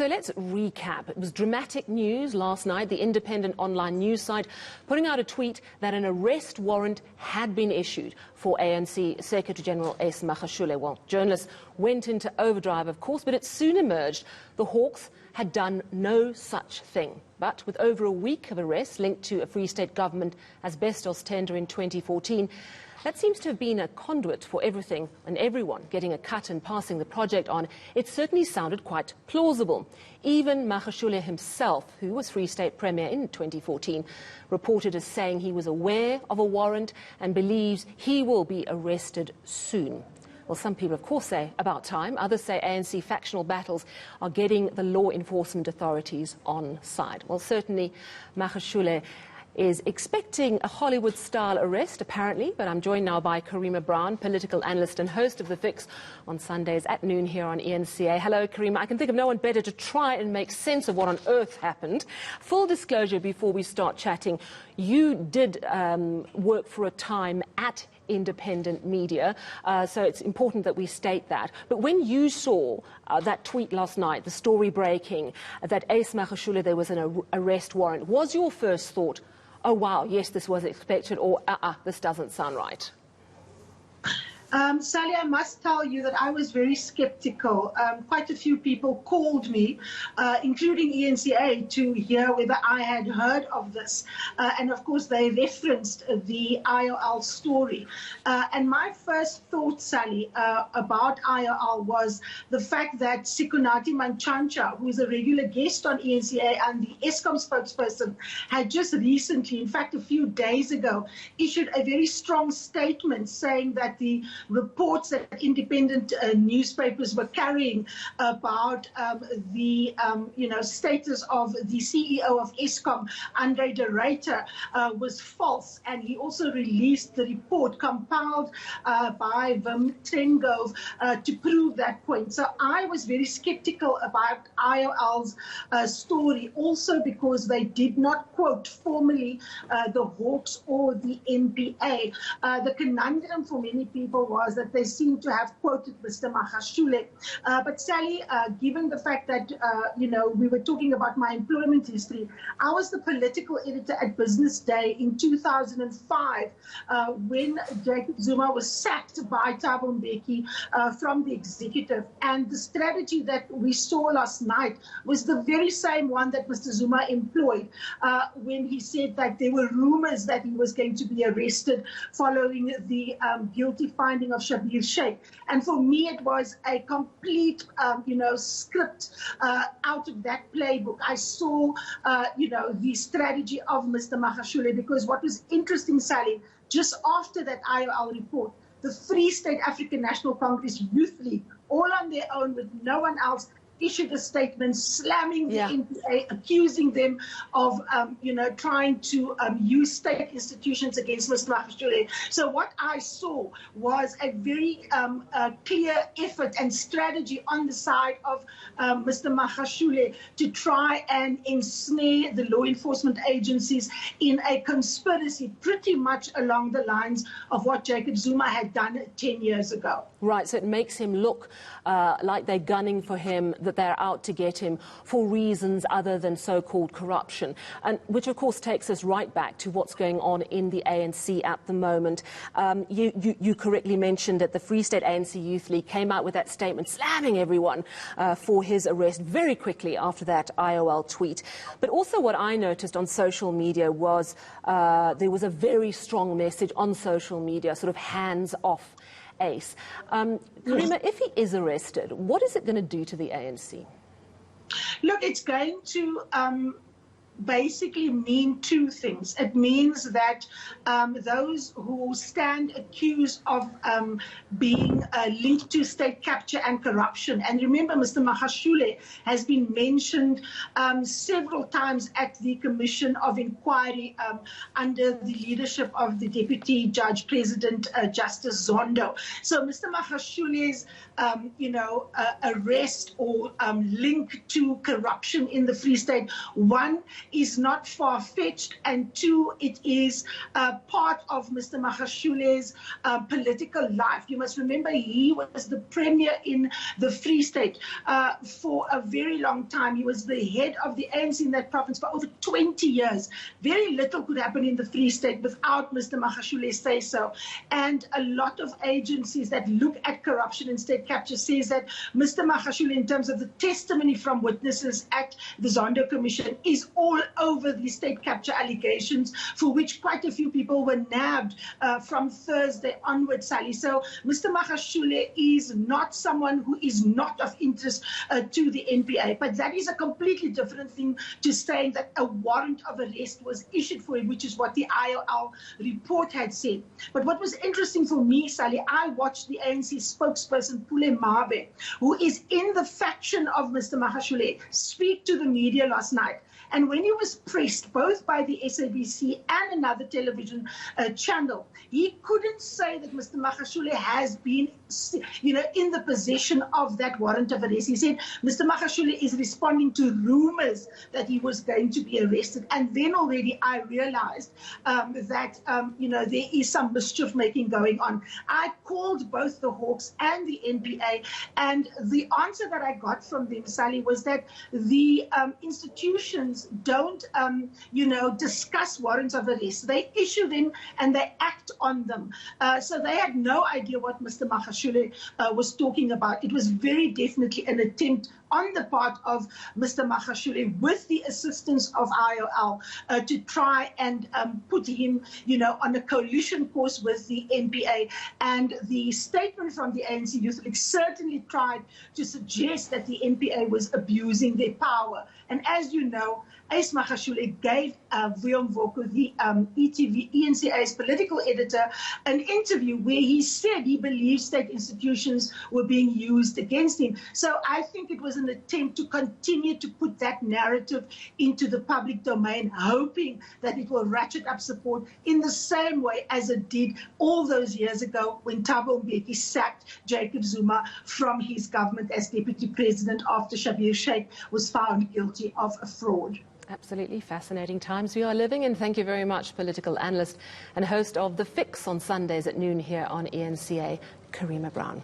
So let's recap. It was dramatic news last night. The independent online news site putting out a tweet that an arrest warrant had been issued for ANC Secretary-General Ace Magashule. Well, journalists went into overdrive, of course, but it soon emerged the Hawks had done no such thing. But with over a week of arrests linked to a Free State government asbestos tender in 2014, that seems to have been a conduit for everything and everyone getting a cut and passing the project on. It certainly sounded quite plausible. Even Magashule himself, who was Free State Premier in 2014, reported as saying he was aware of a warrant and believes he will be arrested soon. Well, some people, of course, say about time. Others say ANC factional battles are getting the law enforcement authorities on side. Well, certainly Magashule is expecting a Hollywood-style arrest, apparently, but I'm joined now by Karima Brown, political analyst and host of The Fix on Sundays at noon here on eNCA. Hello, Karima. I can think of no one better to try and make sense of what on earth happened. Full disclosure before we start chatting, you did work for a time at independent media, so it's important that we state that. But when you saw that tweet last night, the story breaking, that Ace Magashule, there was an arrest warrant, was your first thought, oh wow, yes, this was expected, or this doesn't sound right? Sally, I must tell you that I was very skeptical. Quite a few people called me, including eNCA, to hear whether I had heard of this. And of course, they referenced the IOL story. And my first thought, Sally, about IOL was the fact that Sikunati Manchancha, who is a regular guest on eNCA and the Eskom spokesperson, had just recently, in fact, a few days ago, issued a very strong statement saying that the reports that independent newspapers were carrying about the status of the CEO of Eskom, Andre de Ruyter, was false. And he also released the report compiled by Wim Trengove to prove that point. So I was very skeptical about IOL's story, also because they did not quote formally the Hawks or the NPA. The conundrum for many people was that they seemed to have quoted Mr. Magashule. But Sally, given the fact that, we were talking about my employment history, I was the political editor at Business Day in 2005 when Jacob Zuma was sacked by Thabo Mbeki from the executive. And the strategy that we saw last night was the very same one that Mr. Zuma employed when he said that there were rumors that he was going to be arrested following the guilty finding of Shabir Sheikh. And for me, it was a complete, script out of that playbook. I saw, the strategy of Mr. Magashule, because what was interesting, Sally, just after that IOL report, the Free State African National Congress Youth League, all on their own with no one else, issued a statement slamming the NPA, accusing them of, trying to use state institutions against Mr. Magashule. So what I saw was a very clear effort and strategy on the side of Mr. Magashule to try and ensnare the law enforcement agencies in a conspiracy pretty much along the lines of what Jacob Zuma had done 10 years ago. Right, so it makes him look like they're gunning for him, that they're out to get him for reasons other than so-called corruption, and which of course takes us right back to what's going on in the ANC at the moment. You correctly mentioned that the Free State ANC Youth League came out with that statement slamming everyone for his arrest very quickly after that IOL tweet. But also what I noticed on social media was there was a very strong message on social media, sort of hands off Ace. Karima, if he is arrested, what is it going to do to the ANC? Look, it's going to basically mean two things. It means that those who stand accused of being linked to state capture and corruption, and remember Mr. Magashule has been mentioned several times at the Commission of Inquiry under the leadership of the Deputy Judge President Justice Zondo. So Mr. Magashule's arrest or link to corruption in the Free State, one, is not far-fetched, and two, it is part of Mr. Magashule's political life. You must remember he was the premier in the Free State for a very long time. He was the head of the ANC in that province for over 20 years. Very little could happen in the Free State without Mr. Magashule say so. And a lot of agencies that look at corruption and state capture says that Mr. Magashule, in terms of the testimony from witnesses at the Zondo Commission, is all over the state capture allegations, for which quite a few people were nabbed from Thursday onwards, Sally. So Mr. Magashule is not someone who is not of interest to the NPA, but that is a completely different thing to saying that a warrant of arrest was issued for him, which is what the IOL report had said. But what was interesting for me, Sally, I watched the ANC spokesperson, Pule Mabe, who is in the faction of Mr. Magashule, speak to the media last night. And when he was pressed, both by the SABC and another television channel, he couldn't say that Mr. Magashule has been, in the possession of that warrant of arrest. He said Mr. Magashule is responding to rumors that he was going to be arrested. And then already I realized that, there is some mischief making going on. I called both the Hawks and the NPA, and the answer that I got from them, Sally, was that the institutions don't, discuss warrants of arrest. They issue them and they act on them. So they had no idea what Mr. Magashule was talking about. It was very definitely an attempt on the part of Mr. Magashule, with the assistance of IOL, to try and put him, on a coalition course with the NPA. And the statement from the ANC Youth League certainly tried to suggest that the NPA was abusing their power. And as you know, Ace Magashule gave Vuyo Mvoko, the eNCA's political editor, an interview where he said he believes state institutions were being used against him. So I think it was an attempt to continue to put that narrative into the public domain, hoping that it will ratchet up support in the same way as it did all those years ago when Thabo Mbeki sacked Jacob Zuma from his government as deputy president after Shabir Shaik was found guilty of a fraud. Absolutely fascinating times we are living in. Thank you very much, political analyst and host of The Fix on Sundays at noon here on eNCA, Karima Brown.